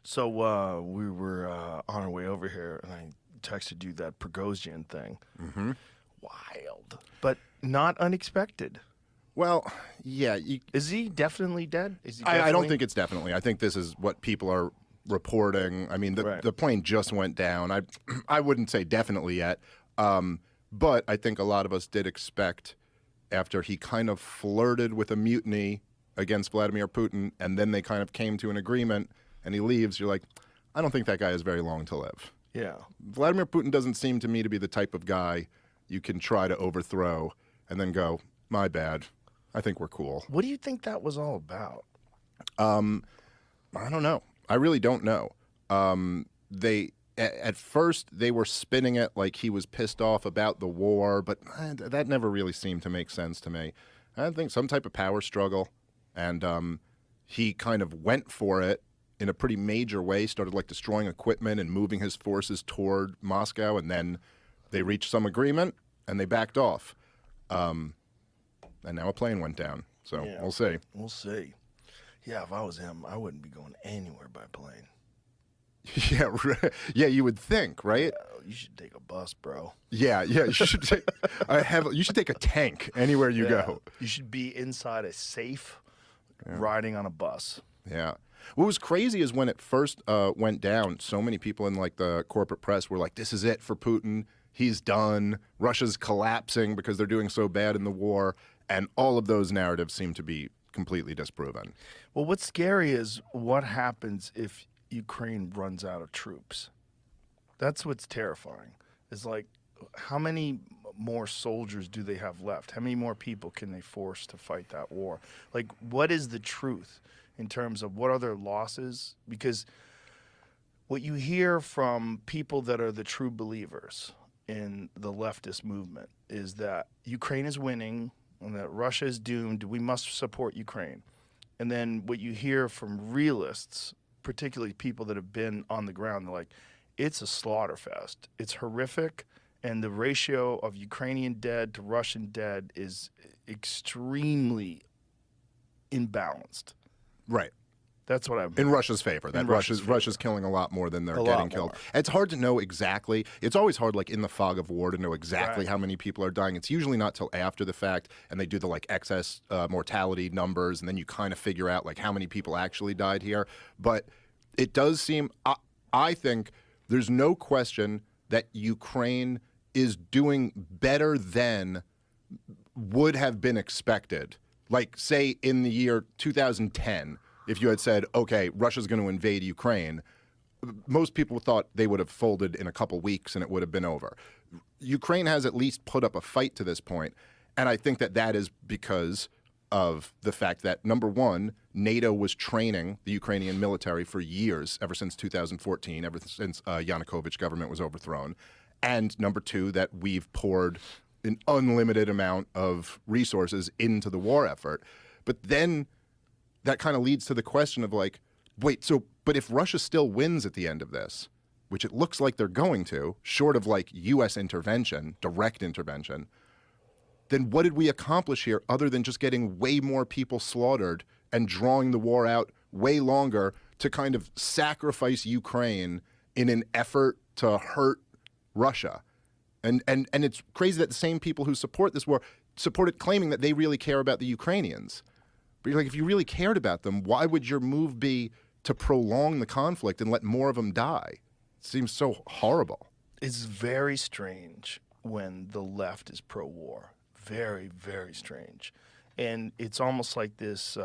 So we were on our way over here, and I texted you that Prigozhin thing. Mm-hmm. Wild, but not unexpected. Well, yeah. Is he definitely dead? I don't think it's definitely. I think this is what people are reporting. I mean, the plane just went down. I wouldn't say definitely yet, but I think a lot of us did expect after he kind of flirted with a mutiny against Vladimir Putin, and then they kind of came to an agreement, and he leaves. You're like, I don't think that guy has very long to live. Yeah. Vladimir Putin doesn't seem to me to be the type of guy you can try to overthrow and then go, my bad. I think we're cool. What do you think that was all about? I don't know. I really don't know. At first they were spinning it like he was pissed off about the war, but that never really seemed to make sense to me. I think some type of power struggle, and he kind of went for it in a pretty major way, started like destroying equipment and moving his forces toward Moscow, and then they reached some agreement and they backed off. And now a plane went down. So we'll see. We'll see. Yeah, if I was him, I wouldn't be going anywhere by plane. Yeah, yeah, you would think, right? You should take a bus, bro. Yeah, you should take. You should take a tank anywhere you go. You should be inside a safe, riding on a bus. Yeah. What was crazy is when it first went down, so many people in like the corporate press were like, "This is it for Putin. He's done. Russia's collapsing because they're doing so bad in the war." And all of those narratives seem to be completely disproven. Well, what's scary is what happens if Ukraine runs out of troops. That's what's terrifying. Is like, how many more soldiers do they have left? How many more people can they force to fight that war? Like, what is the truth in terms of what are their losses? Because what you hear from people that are the true believers in the leftist movement is that Ukraine is winning and that Russia is doomed. We must support Ukraine. And then what you hear from realists, particularly people that have been on the ground, they're like, it's a slaughter fest. It's horrific, and the ratio of Ukrainian dead to Russian dead is extremely imbalanced. Right. That's what I'm... In Russia's favor. That Russia's killing a lot more than they're getting killed. It's hard to know exactly. It's always hard, like, in the fog of war to know exactly how many people are dying. It's usually not till after the fact, and they do the, like, excess mortality numbers, and then you kind of figure out, like, how many people actually died here. But it does seem... I think there's no question that Ukraine is doing better than would have been expected. Like, say, in the year 2010... If you had said, okay, Russia's going to invade Ukraine, most people thought they would have folded in a couple weeks and it would have been over. Ukraine has at least put up a fight to this point, and I think that that is because of the fact that, number one, NATO was training the Ukrainian military for years, ever since 2014, ever since Yanukovych government was overthrown, and number two, that we've poured an unlimited amount of resources into the war effort. But then that kind of leads to the question of like, wait, but if Russia still wins at the end of this, which it looks like they're going to, short of like U.S. intervention, direct intervention, then what did we accomplish here other than just getting way more people slaughtered and drawing the war out way longer to kind of sacrifice Ukraine in an effort to hurt Russia? And it's crazy that the same people who support this war support it claiming that they really care about the Ukrainians. But you're like, if you really cared about them, why would your move be to prolong the conflict and let more of them die? It seems so horrible. It's very strange when the left is pro-war. Very, very strange. And it's almost like this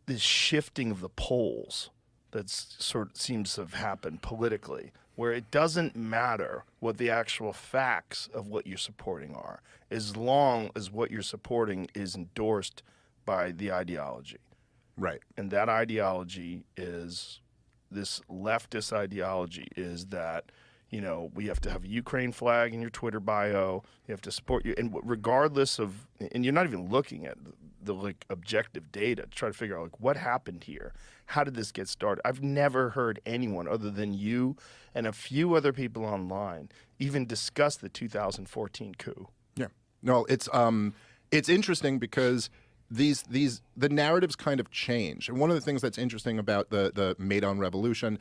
this shifting of the poles that sort of seems to have happened politically, where it doesn't matter what the actual facts of what you're supporting are, as long as what you're supporting is endorsed by the ideology. Right. And that ideology is, this leftist ideology is that, you know, we have to have a Ukraine flag in your Twitter bio, you have to support you, and regardless of, and you're not even looking at the like objective data to try to figure out like what happened here. How did this get started? I've never heard anyone other than you and a few other people online even discuss the 2014 coup. Yeah. No, it's interesting because the narratives kind of change. And one of the things that's interesting about the Maidan Revolution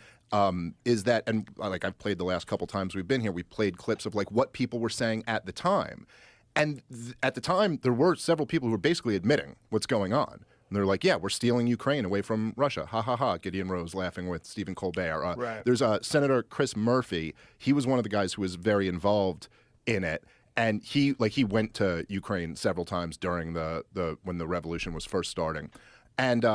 is that, and like I've played the last couple times we've been here, we played clips of like what people were saying at the time. And at the time, there were several people who were basically admitting what's going on. And they're like, yeah, we're stealing Ukraine away from Russia. Ha, ha, ha. Gideon Rose laughing with Stephen Colbert. Right. There's Senator Chris Murphy. He was one of the guys who was very involved in it. And he went to Ukraine several times during when the revolution was first starting. And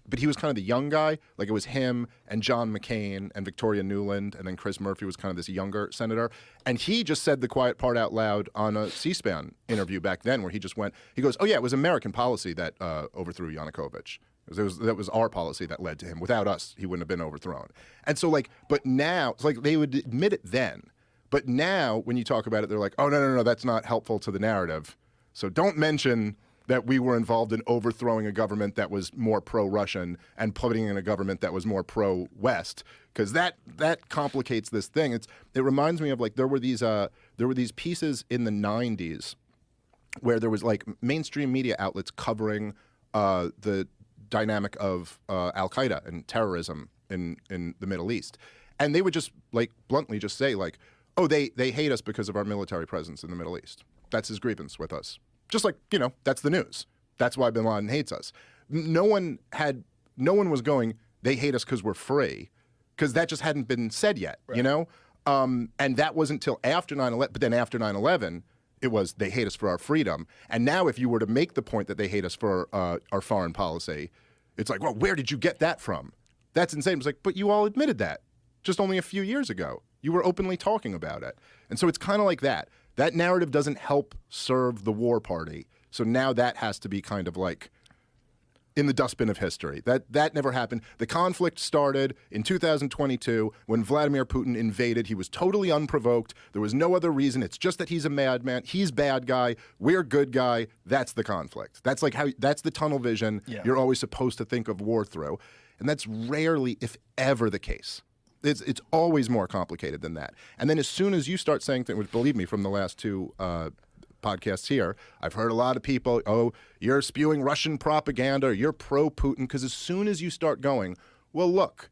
but he was kind of the young guy. Like it was him and John McCain and Victoria Nuland, and then Chris Murphy was kind of this younger senator. And he just said the quiet part out loud on a C-SPAN interview back then, where he goes, oh yeah, it was American policy that overthrew Yanukovych. That was our policy that led to him. Without us, he wouldn't have been overthrown. And so but now, it's like they would admit it then. But now when you talk about it, they're like, oh, no, that's not helpful to the narrative. So don't mention that we were involved in overthrowing a government that was more pro-Russian and putting in a government that was more pro-West, because that complicates this thing. It reminds me of like there were these pieces in the 90s where there was like mainstream media outlets covering the dynamic of Al-Qaeda and terrorism in the Middle East. And they would just like bluntly just say like, oh, they hate us because of our military presence in the Middle East. That's his grievance with us. Just like, that's the news. That's why bin Laden hates us. No one was going, they hate us because we're free, because that just hadn't been said yet, right. And that wasn't until after 9/11. But then after 9/11, it was they hate us for our freedom. And now if you were to make the point that they hate us for our foreign policy, it's like, well, where did you get that from? That's insane. It's like, but you all admitted that just only a few years ago. You were openly talking about it. And so it's kind of like that. That narrative doesn't help serve the war party. So now that has to be kind of like in the dustbin of history. That never happened. The conflict started in 2022 when Vladimir Putin invaded. He was totally unprovoked. There was no other reason. It's just that he's a madman. He's bad guy. We're good guy. That's the conflict. That's the tunnel vision you're always supposed to think of war through. And that's rarely, if ever, the case. It's always more complicated than that. And then as soon as you start saying things, which believe me, from the last two podcasts here, I've heard a lot of people, oh, you're spewing Russian propaganda, you're pro-Putin, because as soon as you start going, well, look,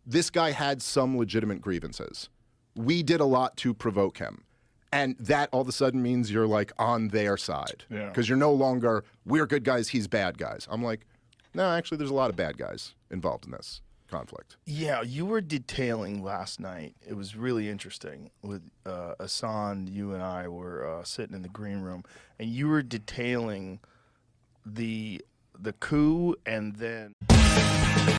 this guy had some legitimate grievances. We did a lot to provoke him. And that all of a sudden means you're like on their side. Because you're no longer, we're good guys, he's bad guys. I'm like, no, actually, there's a lot of bad guys involved in this conflict. Yeah, you were detailing last night. It was really interesting. With Hassan, you and I were sitting in the green room, and you were detailing the coup, and then